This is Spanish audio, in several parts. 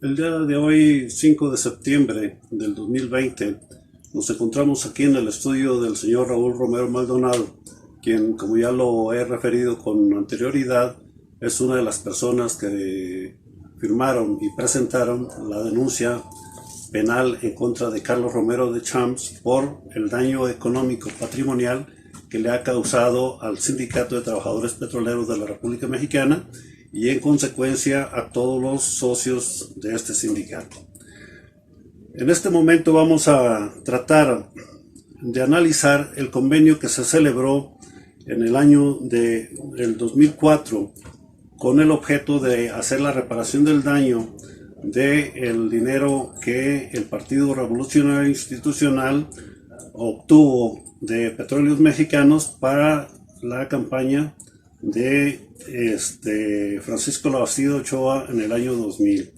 El día de hoy, 5 de septiembre del 2020, nos encontramos aquí en el estudio del señor Raúl Romero Maldonado, quien, como ya lo he referido con anterioridad, es una de las personas que firmaron y presentaron la denuncia penal en contra de Carlos Romero de Champs por el daño económico patrimonial que le ha causado al Sindicato de Trabajadores Petroleros de la República Mexicana y en consecuencia a todos los socios de este sindicato. En este momento vamos a tratar de analizar el convenio que se celebró en el año del 2004 con el objeto de hacer la reparación del daño del dinero que el Partido Revolucionario Institucional obtuvo de Petróleos Mexicanos para la campaña de Francisco Labastida Ochoa en el año 2000,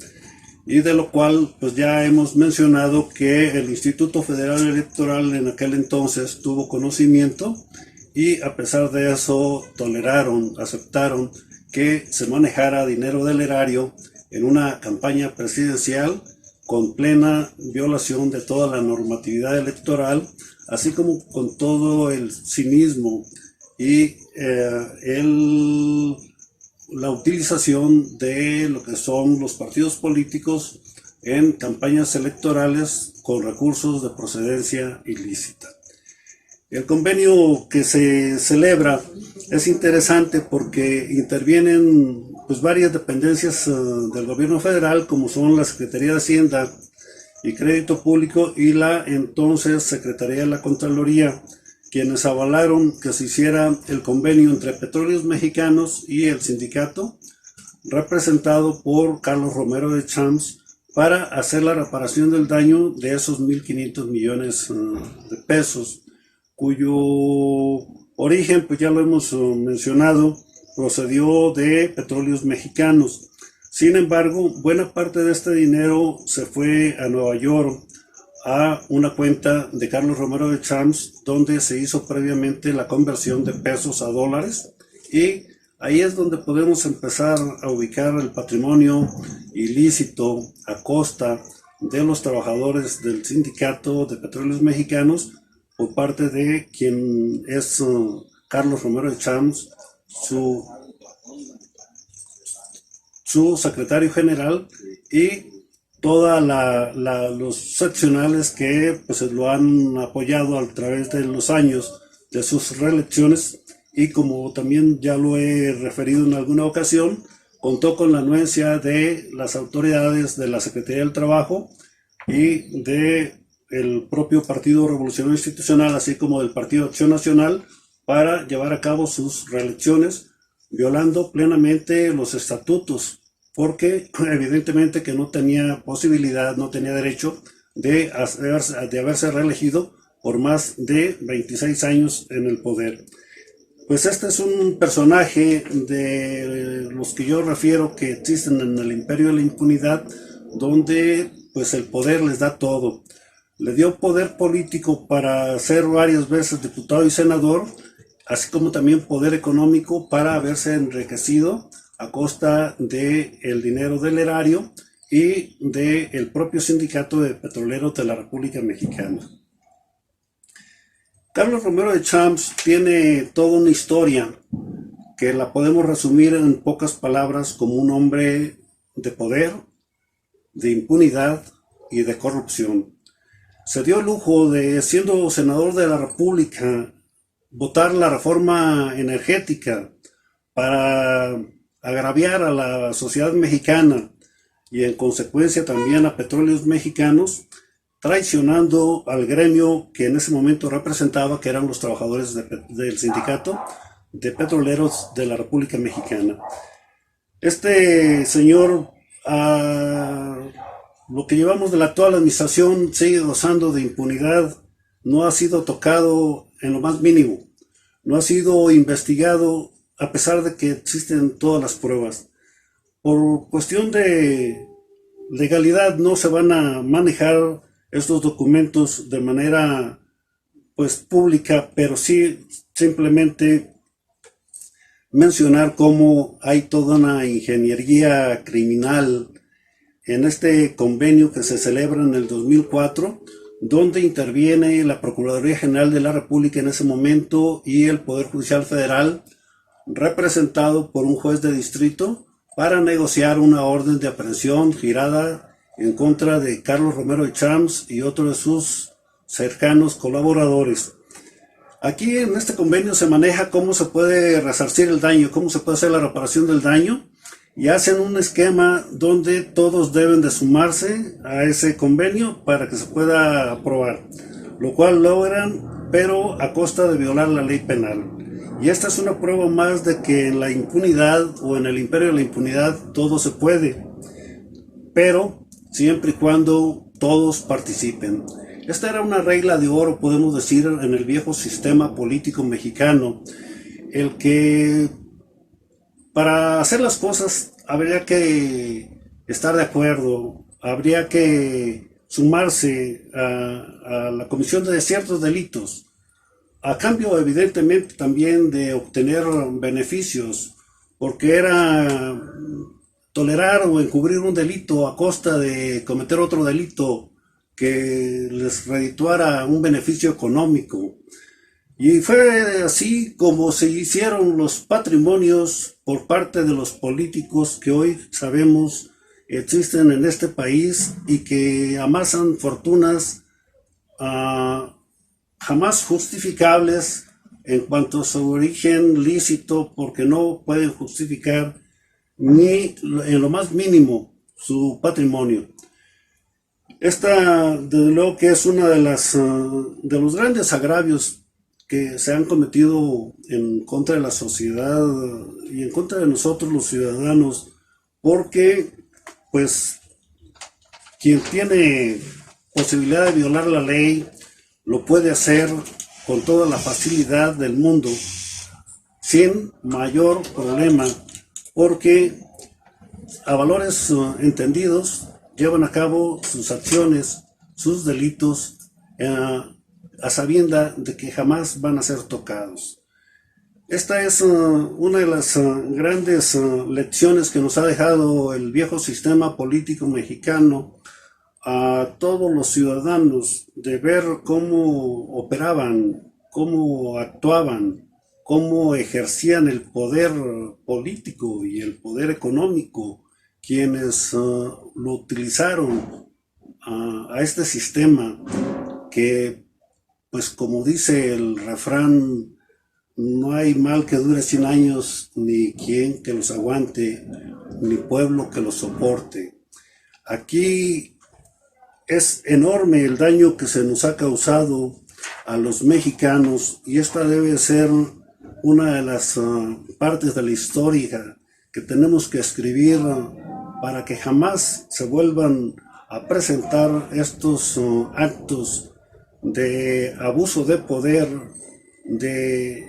y de lo cual pues ya hemos mencionado que el Instituto Federal Electoral en aquel entonces tuvo conocimiento y a pesar de eso aceptaron que se manejara dinero del erario en una campaña presidencial con plena violación de toda la normatividad electoral, así como con todo el cinismo y la utilización de lo que son los partidos políticos en campañas electorales con recursos de procedencia ilícita. El convenio que se celebra es interesante porque intervienen pues, varias dependencias del gobierno federal, como son la Secretaría de Hacienda y Crédito Público y la entonces Secretaría de la Contraloría, quienes avalaron que se hiciera el convenio entre Petróleos Mexicanos y el sindicato, representado por Carlos Romero de Champs, para hacer la reparación del daño de esos 1.500 millones de pesos, cuyo origen, pues ya lo hemos mencionado, procedió de Petróleos Mexicanos. Sin embargo, buena parte de este dinero se fue a Nueva York, a una cuenta de Carlos Romero de Champs, donde se hizo previamente la conversión de pesos a dólares, y ahí es donde podemos empezar a ubicar el patrimonio ilícito a costa de los trabajadores del Sindicato de Petróleos Mexicanos por parte de quien es Carlos Romero de Champs, su secretario general, y todos los seccionales que pues, lo han apoyado a través de los años de sus reelecciones, y como también ya lo he referido en alguna ocasión, contó con la anuencia de las autoridades de la Secretaría del Trabajo y del propio Partido Revolucionario Institucional, así como del Partido Acción Nacional, para llevar a cabo sus reelecciones, violando plenamente los estatutos, porque evidentemente que no tenía posibilidad, no tenía derecho de haberse reelegido por más de 26 años en el poder. Pues este es un personaje de los que yo refiero que existen en el imperio de la impunidad, donde pues el poder les da todo. Le dio poder político para ser varias veces diputado y senador, así como también poder económico para haberse enriquecido a costa del dinero del erario y del propio sindicato de petroleros de la República Mexicana. Carlos Romero de Champs tiene toda una historia que la podemos resumir en pocas palabras como un hombre de poder, de impunidad y de corrupción. Se dio el lujo de, siendo senador de la República, votar la reforma energética para agraviar a la sociedad mexicana y en consecuencia también a Petróleos Mexicanos, traicionando al gremio que en ese momento representaba, que eran los trabajadores del sindicato de petroleros de la República Mexicana. Este señor, lo que llevamos de la actual administración, sigue gozando de impunidad, no ha sido tocado en lo más mínimo, no ha sido investigado a pesar de que existen todas las pruebas. Por cuestión de legalidad no se van a manejar estos documentos de manera pues pública, pero sí simplemente mencionar cómo hay toda una ingeniería criminal en este convenio que se celebra en el 2004, donde interviene la Procuraduría General de la República en ese momento y el Poder Judicial Federal, representado por un juez de distrito, para negociar una orden de aprehensión girada en contra de Carlos Romero de Champs y otros de sus cercanos colaboradores. Aquí en este convenio se maneja cómo se puede resarcir el daño, cómo se puede hacer la reparación del daño, y hacen un esquema donde todos deben de sumarse a ese convenio para que se pueda aprobar, lo cual logran, pero a costa de violar la ley penal. Y esta es una prueba más de que en la impunidad o en el imperio de la impunidad todo se puede, pero siempre y cuando todos participen. Esta era una regla de oro, podemos decir, en el viejo sistema político mexicano, el que para hacer las cosas habría que estar de acuerdo, habría que sumarse a la comisión de ciertos delitos, a cambio evidentemente también de obtener beneficios, porque era tolerar o encubrir un delito a costa de cometer otro delito que les redituara un beneficio económico. Y fue así como se hicieron los patrimonios por parte de los políticos que hoy sabemos existen en este país y que amasan fortunas jamás justificables en cuanto a su origen lícito, porque no pueden justificar ni en lo más mínimo su patrimonio. Esta, desde luego, que es una de los grandes agravios que se han cometido en contra de la sociedad y en contra de nosotros los ciudadanos, porque pues quien tiene posibilidad de violar la ley lo puede hacer con toda la facilidad del mundo, sin mayor problema, porque a valores entendidos llevan a cabo sus acciones, sus delitos, a sabienda de que jamás van a ser tocados. Esta es una de las grandes lecciones que nos ha dejado el viejo sistema político mexicano a todos los ciudadanos, de ver cómo operaban, cómo actuaban, cómo ejercían el poder político y el poder económico quienes lo utilizaron a este sistema que, pues como dice el refrán, no hay mal que dure 100 años, ni quien que los aguante, ni pueblo que los soporte. Aquí es enorme el daño que se nos ha causado a los mexicanos, y esta debe ser una de las partes de la historia que tenemos que escribir para que jamás se vuelvan a presentar estos actos de abuso de poder, de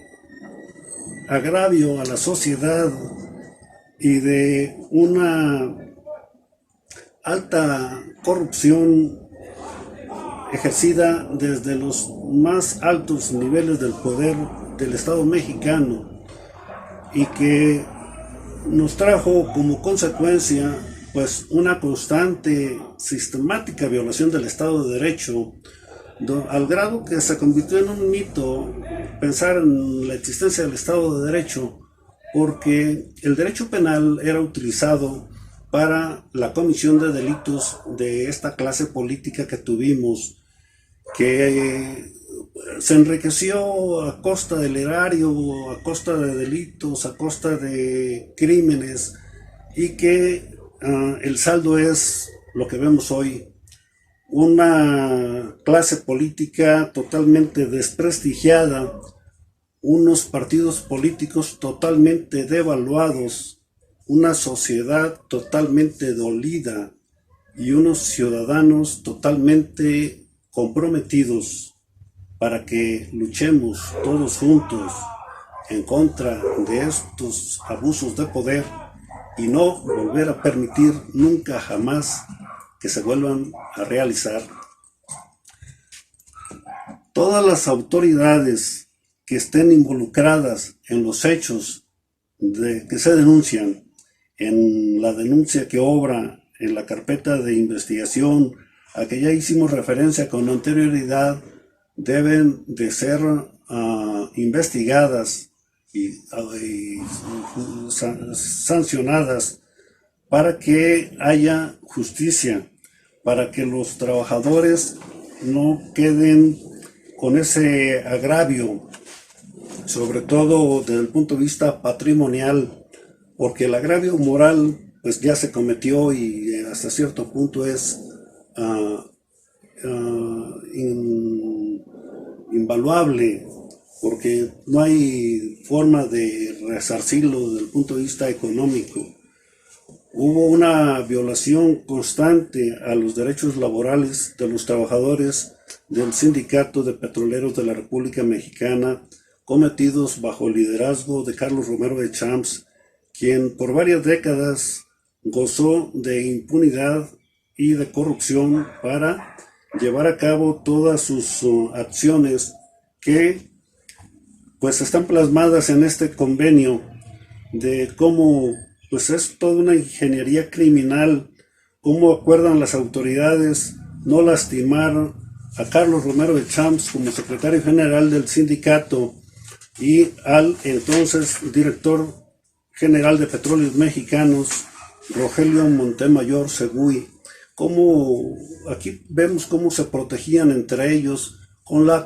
agravio a la sociedad y de una alta corrupción ejercida desde los más altos niveles del poder del Estado mexicano, y que nos trajo como consecuencia pues una constante, sistemática violación del Estado de Derecho, al grado que se convirtió en un mito pensar en la existencia del Estado de Derecho, porque el derecho penal era utilizado para la comisión de delitos de esta clase política que tuvimos, que se enriqueció a costa del erario, a costa de delitos, a costa de crímenes, y que el saldo es lo que vemos hoy: una clase política totalmente desprestigiada, unos partidos políticos totalmente devaluados, una sociedad totalmente dolida y unos ciudadanos totalmente comprometidos para que luchemos todos juntos en contra de estos abusos de poder y no volver a permitir nunca jamás que se vuelvan a realizar. Todas las autoridades que estén involucradas en los hechos que se denuncian, en la denuncia que obra en la carpeta de investigación a que ya hicimos referencia con anterioridad, deben de ser investigadas y sancionadas para que haya justicia, para que los trabajadores no queden con ese agravio, sobre todo desde el punto de vista patrimonial, porque el agravio moral pues ya se cometió y hasta cierto punto es invaluable, porque no hay forma de resarcirlo desde el punto de vista económico. Hubo una violación constante a los derechos laborales de los trabajadores del Sindicato de Petroleros de la República Mexicana, cometidos bajo el liderazgo de Carlos Romero de Champs, quien por varias décadas gozó de impunidad y de corrupción para llevar a cabo todas sus acciones que pues están plasmadas en este convenio de cómo pues es toda una ingeniería criminal, cómo acuerdan las autoridades no lastimar a Carlos Romero de Champs como secretario general del sindicato y al entonces director general de Petróleos Mexicanos, Rogelio Montemayor Seguí. Como aquí vemos cómo se protegían entre ellos con la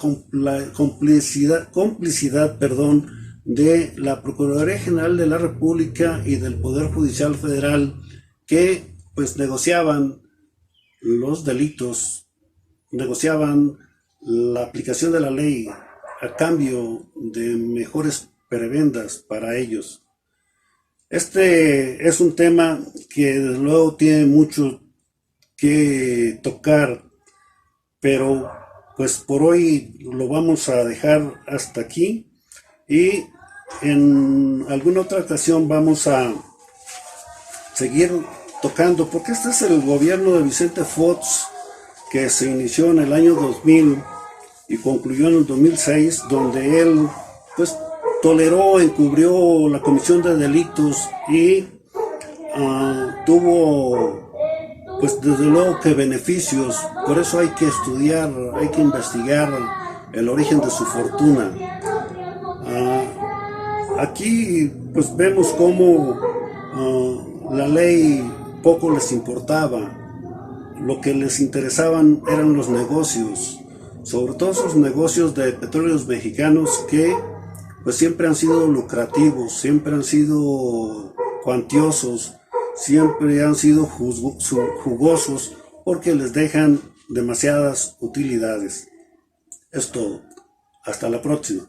complicidad de la Procuraduría General de la República y del Poder Judicial Federal, que pues negociaban los delitos, negociaban la aplicación de la ley a cambio de mejores prebendas para ellos. Este es un tema que desde luego tiene mucho que tocar, pero pues por hoy lo vamos a dejar hasta aquí y en alguna otra ocasión vamos a seguir tocando, porque este es el gobierno de Vicente Fox que se inició en el año 2000 y concluyó en el 2006, donde él pues toleró, encubrió la comisión de delitos y tuvo pues desde luego que beneficios. Por eso hay que estudiar, hay que investigar el origen de su fortuna. Aquí pues vemos cómo la ley poco les importaba. Lo que les interesaban eran los negocios, sobre todo esos negocios de Petróleos Mexicanos que pues siempre han sido lucrativos, siempre han sido cuantiosos, siempre han sido jugosos porque les dejan demasiadas utilidades. Es todo. Hasta la próxima.